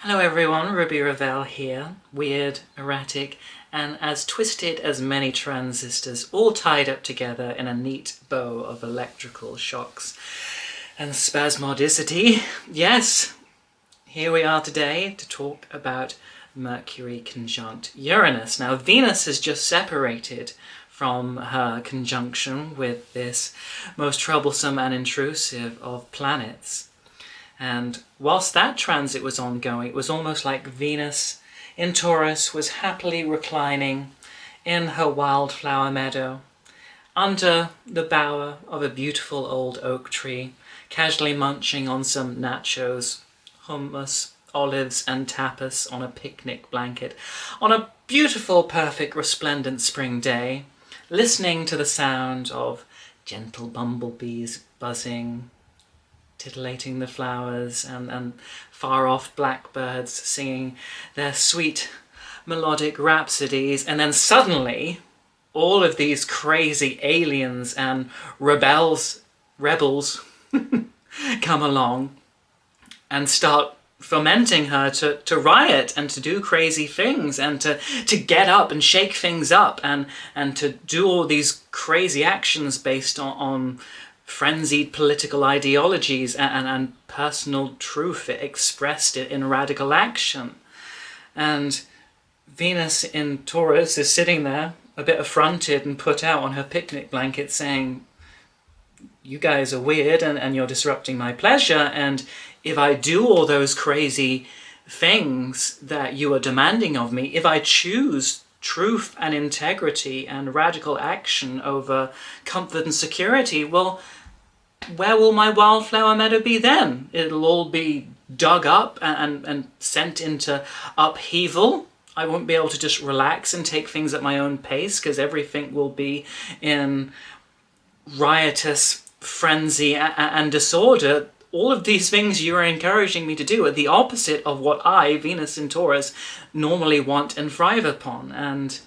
Hello everyone, Ruby Ravel here, weird, erratic, and as twisted as many transistors, all tied up together in a neat bow of electrical shocks and spasmodicity. Yes, here we are today to talk about Mercury conjunct Uranus. Now, Venus has just separated from her conjunction with this most troublesome and intrusive of planets. And whilst that transit was ongoing, it was almost like Venus in Taurus was happily reclining in her wildflower meadow, under the bower of a beautiful old oak tree, casually munching on some nachos, hummus, olives and tapas on a picnic blanket, on a beautiful, perfect, resplendent spring day, listening to the sound of gentle bumblebees buzzing, titillating the flowers, and far-off blackbirds singing their sweet melodic rhapsodies, and then suddenly all of these crazy aliens and rebels come along and start fomenting her to riot and to do crazy things and to get up and shake things up and to do all these crazy actions based on frenzied political ideologies and personal truth expressed in radical action. And Venus in Taurus is sitting there, a bit affronted and put out on her picnic blanket, saying, you guys are weird and you're disrupting my pleasure, and if I do all those crazy things that you are demanding of me, if I choose truth and integrity and radical action over comfort and security, well, where will my wildflower meadow be then? It'll all be dug up and sent into upheaval. I won't be able to just relax and take things at my own pace because everything will be in riotous frenzy and disorder. All of these things you are encouraging me to do are the opposite of what I, Venus in Taurus, normally want and thrive upon. And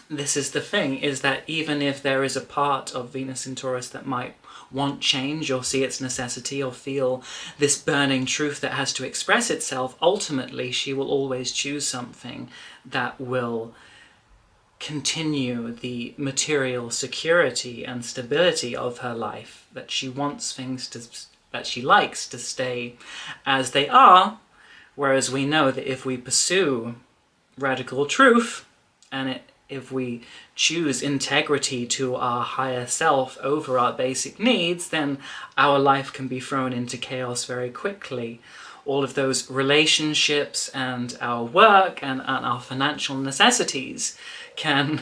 this is the thing, is that even if there is a part of Venus in Taurus that might want change or see its necessity or feel this burning truth that has to express itself, ultimately she will always choose something that will continue the material security and stability of her life, that she wants things that she likes to stay as they are, whereas we know that if we pursue radical truth and if we choose integrity to our higher self over our basic needs, then our life can be thrown into chaos very quickly. All of those relationships and our work and our financial necessities can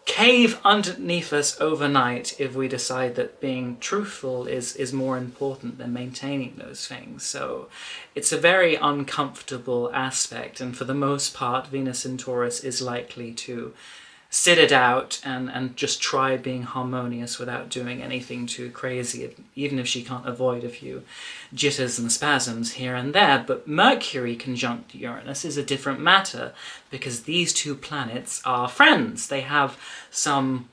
cave underneath us overnight if we decide that being truthful is more important than maintaining those things. So it's a very uncomfortable aspect, and for the most part Venus in Taurus is likely to sit it out and just try being harmonious without doing anything too crazy, even if she can't avoid a few jitters and spasms here and there. But Mercury conjunct Uranus is a different matter, because these two planets are friends. They have some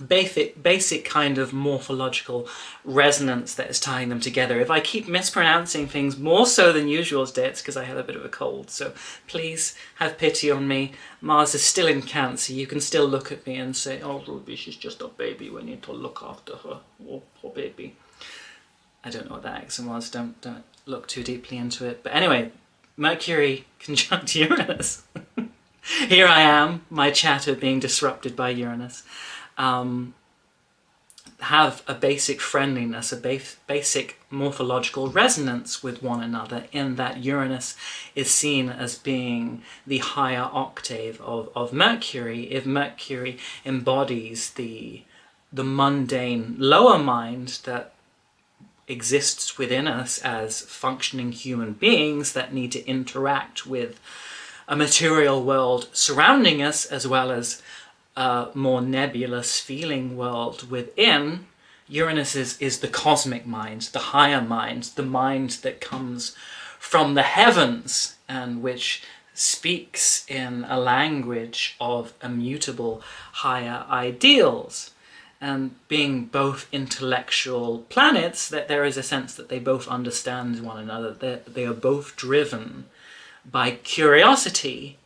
basic kind of morphological resonance that is tying them together. If I keep mispronouncing things more so than usual today, it's because I have a bit of a cold, so please have pity on me. Mars is still in Cancer. You can still look at me and say, oh Ruby, she's just a baby, we need to look after her. Oh, poor baby. I don't know what that accent was, don't look too deeply into it. But anyway, Mercury conjunct Uranus. Here I am, my chatter being disrupted by Uranus. Have a basic friendliness, a basic morphological resonance with one another, in that Uranus is seen as being the higher octave of Mercury. If Mercury embodies the mundane lower mind that exists within us as functioning human beings that need to interact with a material world surrounding us, as well as a more nebulous feeling world within, Uranus is the cosmic mind, the higher mind, the mind that comes from the heavens and which speaks in a language of immutable higher ideals. And being both intellectual planets, that there is a sense that they both understand one another. They are both driven by curiosity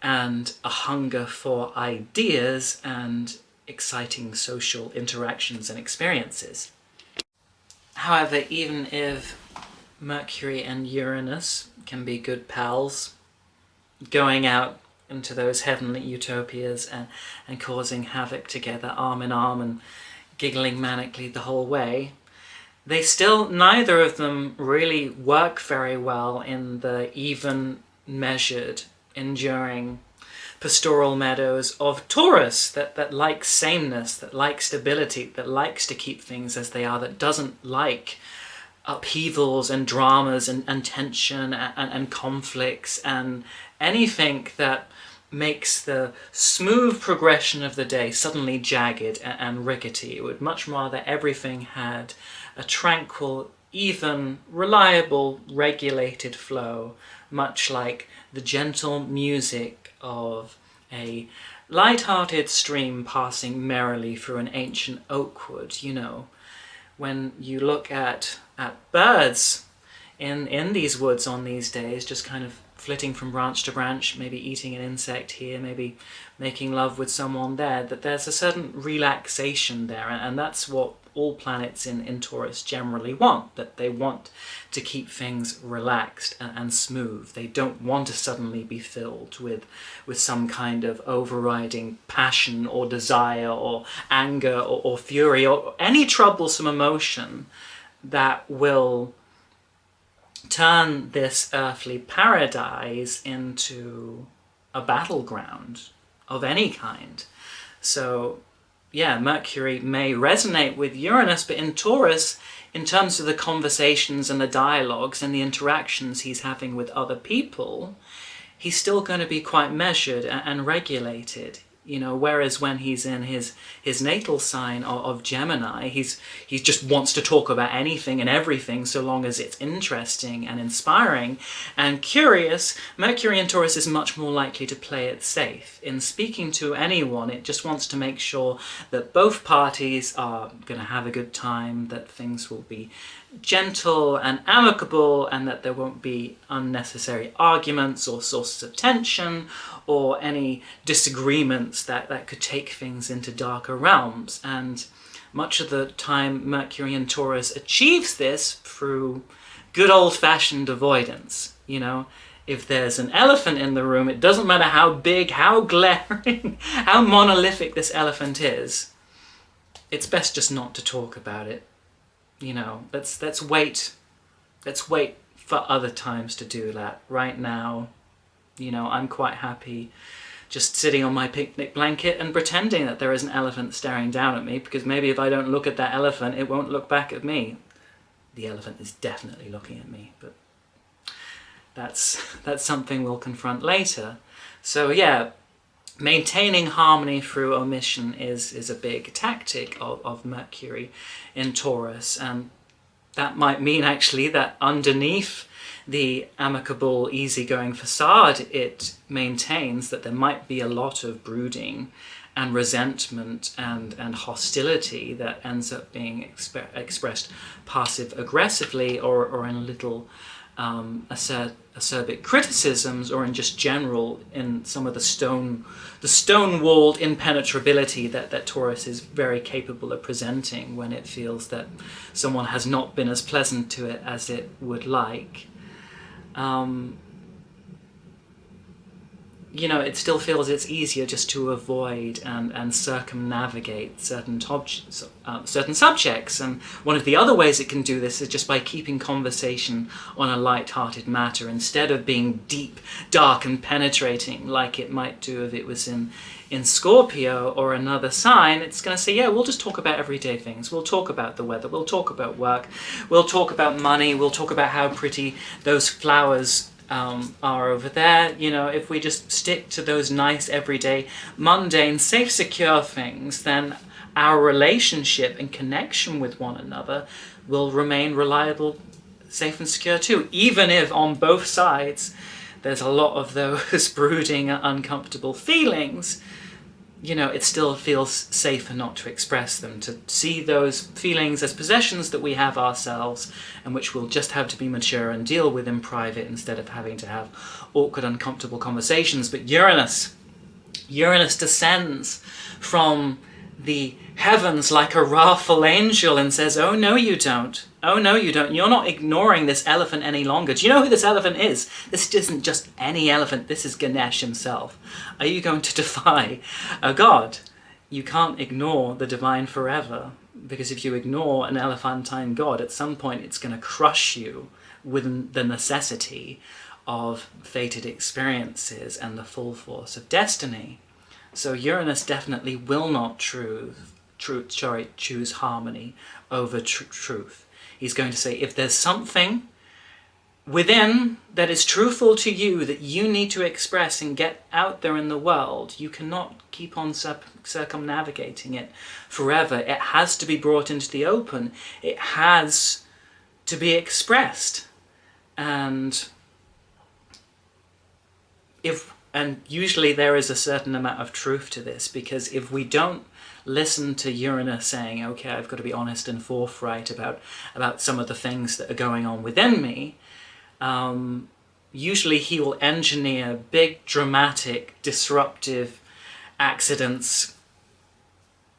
and a hunger for ideas and exciting social interactions and experiences. However, even if Mercury and Uranus can be good pals, going out into those heavenly utopias and causing havoc together, arm in arm, and giggling manically the whole way, they still, neither of them really work very well in the even, measured, enduring pastoral meadows of Taurus, that likes sameness, that likes stability, that likes to keep things as they are, that doesn't like upheavals and dramas and tension and conflicts and anything that makes the smooth progression of the day suddenly jagged and rickety. It would much rather everything had a tranquil, even, reliable, regulated flow, much like the gentle music of a light-hearted stream passing merrily through an ancient oak wood. You know, when you look at birds in these woods on these days, just kind of flitting from branch to branch, maybe eating an insect here, maybe making love with someone there, that there's a certain relaxation there, and that's what all planets in Taurus generally want, that they want to keep things relaxed and smooth. They don't want to suddenly be filled with some kind of overriding passion or desire or anger or fury or any troublesome emotion that will turn this earthly paradise into a battleground of any kind. So yeah, Mercury may resonate with Uranus, but in Taurus, in terms of the conversations and the dialogues and the interactions he's having with other people, he's still going to be quite measured and regulated. You know, whereas when he's in his natal sign of Gemini, he just wants to talk about anything and everything so long as it's interesting and inspiring and curious. Mercury in Taurus is much more likely to play it safe. In speaking to anyone, it just wants to make sure that both parties are going to have a good time, that things will be gentle and amicable, and that there won't be unnecessary arguments or sources of tension or any disagreements that could take things into darker realms. And much of the time Mercury in Taurus achieves this through good old-fashioned avoidance. You know, if there's an elephant in the room, it doesn't matter how big, how glaring, how monolithic this elephant is, it's best just not to talk about it. You know, let's wait for other times to do that. Right now, you know, I'm quite happy just sitting on my picnic blanket and pretending that there is an elephant staring down at me, because maybe if I don't look at that elephant, it won't look back at me. The elephant is definitely looking at me, but that's something we'll confront later. So yeah, maintaining harmony through omission is a big tactic of Mercury in Taurus, and that might mean actually that underneath the amicable, easygoing facade it maintains, that there might be a lot of brooding and resentment and hostility that ends up being expressed passive-aggressively or in a little acerbic criticisms, or in just general in some of the stone-walled impenetrability that Taurus is very capable of presenting when it feels that someone has not been as pleasant to it as it would like. You know, it still feels it's easier just to avoid and circumnavigate certain subjects. And one of the other ways it can do this is just by keeping conversation on a light-hearted matter, instead of being deep, dark, and penetrating like it might do if it was in Scorpio or another sign. It's going to say, yeah, we'll just talk about everyday things. We'll talk about the weather. We'll talk about work. We'll talk about money. We'll talk about how pretty those flowers are over there. You know, if we just stick to those nice, everyday, mundane, safe, secure things, then our relationship and connection with one another will remain reliable, safe and secure too, even if on both sides there's a lot of those brooding, uncomfortable feelings. it still feels safer not to express them, to see those feelings as possessions that we have ourselves and which we'll just have to be mature and deal with in private instead of having to have awkward, uncomfortable conversations. But Uranus descends from the heavens like a wrathful angel and says, oh no you don't. Oh no you don't. You're not ignoring this elephant any longer. Do you know who this elephant is? This isn't just any elephant, this is Ganesh himself. Are you going to defy a god? You can't ignore the divine forever, because if you ignore an elephantine god, at some point it's going to crush you with the necessity of fated experiences and the full force of destiny. So Uranus definitely will not choose harmony over truth. He's going to say, if there's something within that is truthful to you that you need to express and get out there in the world, you cannot keep on circumnavigating it forever. It has to be brought into the open. It has to be expressed. And usually there is a certain amount of truth to this, because if we don't listen to Uranus saying, okay, I've got to be honest and forthright about some of the things that are going on within me, usually he will engineer big, dramatic, disruptive accidents,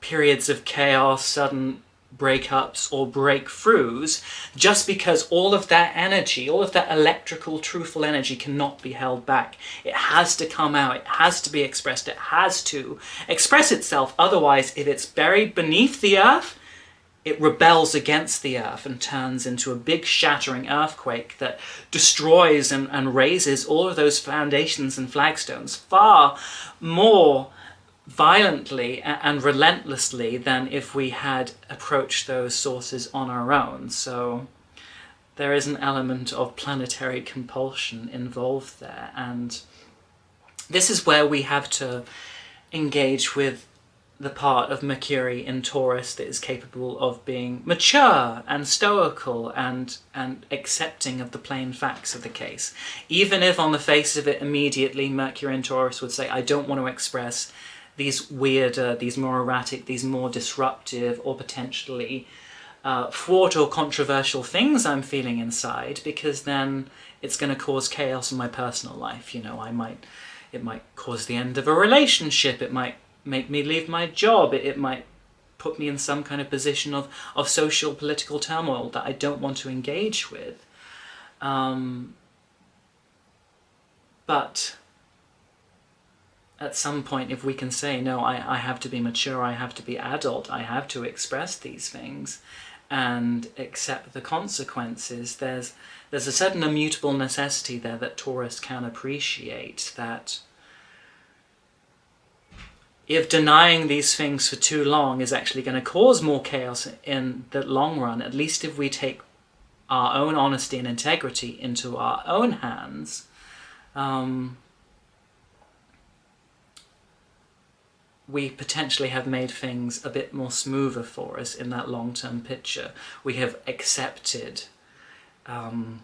periods of chaos, sudden breakups or breakthroughs, just because all of that energy, all of that electrical, truthful energy cannot be held back. It has to come out, it has to be expressed, it has to express itself. Otherwise, if it's buried beneath the earth, it rebels against the earth and turns into a big shattering earthquake that destroys and razes all of those foundations and flagstones far more violently and relentlessly than if we had approached those sources on our own. So there is an element of planetary compulsion involved there, and this is where we have to engage with the part of Mercury in Taurus that is capable of being mature and stoical and accepting of the plain facts of the case. Even if on the face of it immediately Mercury in Taurus would say, I don't want to express these weirder, these more erratic, these more disruptive or potentially fraught or controversial things I'm feeling inside, because then it's going to cause chaos in my personal life. It might cause the end of a relationship, it might make me leave my job, it might put me in some kind of position of social, political turmoil that I don't want to engage with. But at some point, if we can say, no, I have to be mature, I have to be adult, I have to express these things and accept the consequences, there's a certain immutable necessity there that Taurus can appreciate, that if denying these things for too long is actually going to cause more chaos in the long run, at least if we take our own honesty and integrity into our own hands, we potentially have made things a bit more smoother for us in that long-term picture. We have accepted that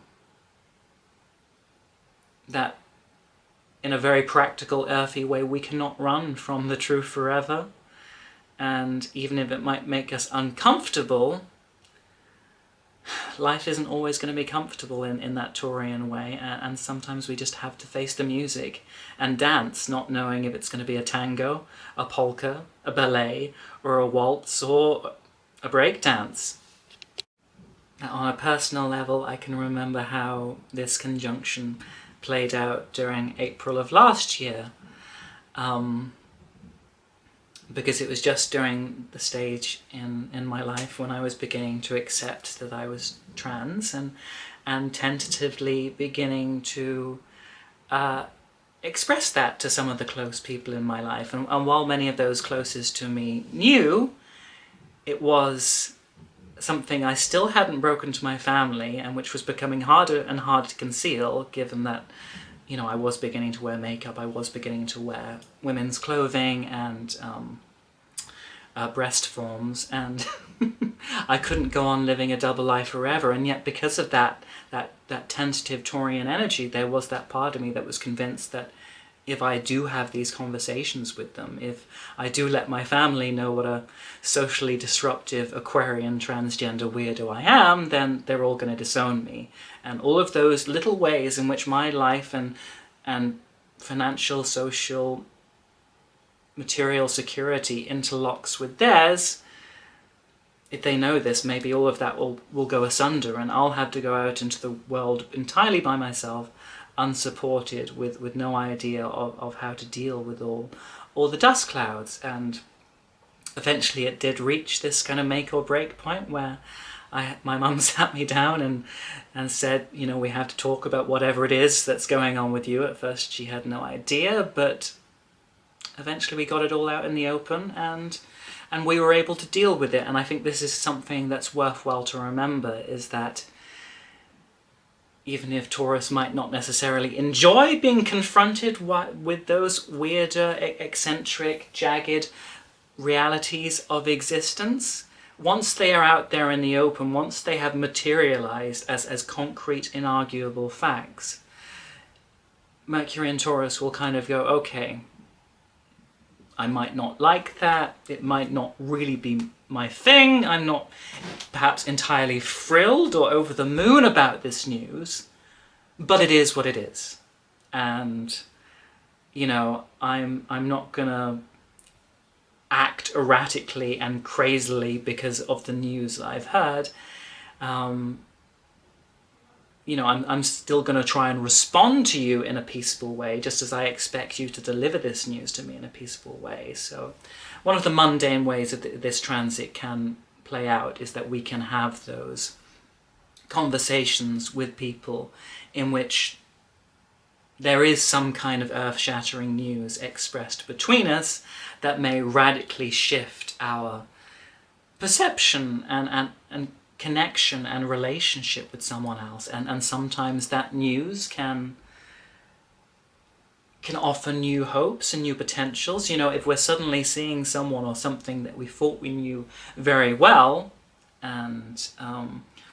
in a very practical, earthy way, we cannot run from the truth forever. And even if it might make us uncomfortable, life isn't always going to be comfortable in that Taurian way, and sometimes we just have to face the music and dance, not knowing if it's going to be a tango, a polka, a ballet, or a waltz, or a break dance. Now, on a personal level, I can remember how this conjunction played out during April of last year, because it was just during the stage in my life when I was beginning to accept that I was trans and tentatively beginning to express that to some of the close people in my life. And while many of those closest to me knew, it was something I still hadn't broken to my family, and which was becoming harder and harder to conceal, given that, I was beginning to wear makeup, I was beginning to wear women's clothing and breast forms, and I couldn't go on living a double life forever. And yet, because of that tentative Taurian energy, there was that part of me that was convinced that if I do have these conversations with them, if I do let my family know what a socially disruptive Aquarian transgender weirdo I am, then they're all going to disown me. And all of those little ways in which my life and financial, social, material security interlocks with theirs, if they know this, maybe all of that will go asunder, and I'll have to go out into the world entirely by myself, unsupported, with no idea of how to deal with all the dust clouds. And eventually it did reach this kind of make or break point where my mum sat me down and said, you know, we have to talk about whatever it is that's going on with you. At first she had no idea, but eventually we got it all out in the open, and we were able to deal with it. And I think this is something that's worthwhile to remember, is that even if Taurus might not necessarily enjoy being confronted with those weirder, eccentric, jagged realities of existence, once they are out there in the open, once they have materialized as concrete, inarguable facts, Mercury and Taurus will kind of go, okay, I might not like that, it might not really be my thing, I'm not perhaps entirely thrilled or over the moon about this news, but it is what it is. And, you know, I'm not gonna act erratically and crazily because of the news that I've heard. You know, I'm still going to try and respond to you in a peaceable way, just as I expect you to deliver this news to me in a peaceable way. So one of the mundane ways that this transit can play out is that we can have those conversations with people in which there is some kind of earth-shattering news expressed between us that may radically shift our perception and connection and relationship with someone else. And sometimes that news can offer new hopes and new potentials. You know, if we're suddenly seeing someone or something that we thought we knew very well, and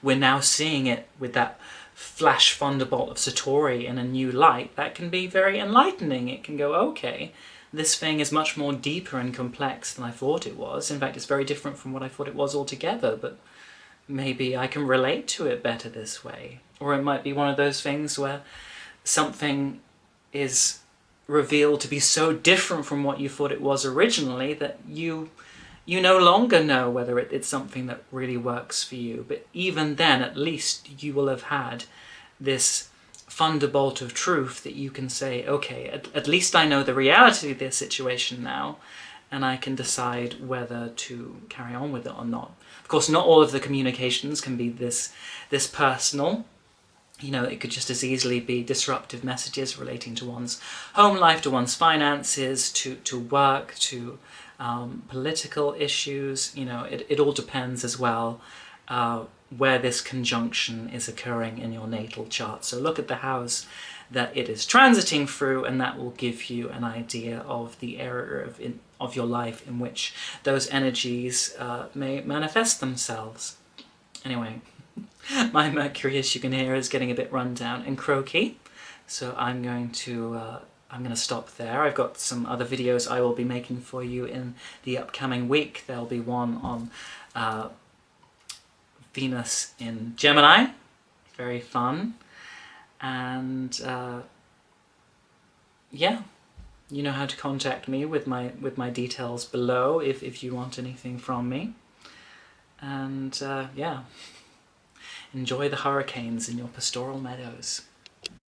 we're now seeing it with that flash thunderbolt of Satori in a new light, that can be very enlightening. It can go, okay, this thing is much more deeper and complex than I thought it was. In fact, it's very different from what I thought it was altogether, but maybe I can relate to it better this way. Or it might be one of those things where something is revealed to be so different from what you thought it was originally that you no longer know whether it's something that really works for you. But even then, at least you will have had this thunderbolt of truth that you can say, okay, at least I know the reality of this situation now, and I can decide whether to carry on with it or not. Of course, not all of the communications can be this personal. You know, it could just as easily be disruptive messages relating to one's home life, to one's finances, to work, to political issues. You know, it all depends as well where this conjunction is occurring in your natal chart. So look at the house that it is transiting through, and that will give you an idea of the area of your life in which those energies may manifest themselves. Anyway, my Mercury, as you can hear, is getting a bit run down and croaky, so I'm going to stop there. I've got some other videos I will be making for you in the upcoming week. There'll be one on Venus in Gemini, very fun. And yeah, you know how to contact me with my details below if you want anything from me. And yeah, enjoy the hurricanes in your pastoral meadows.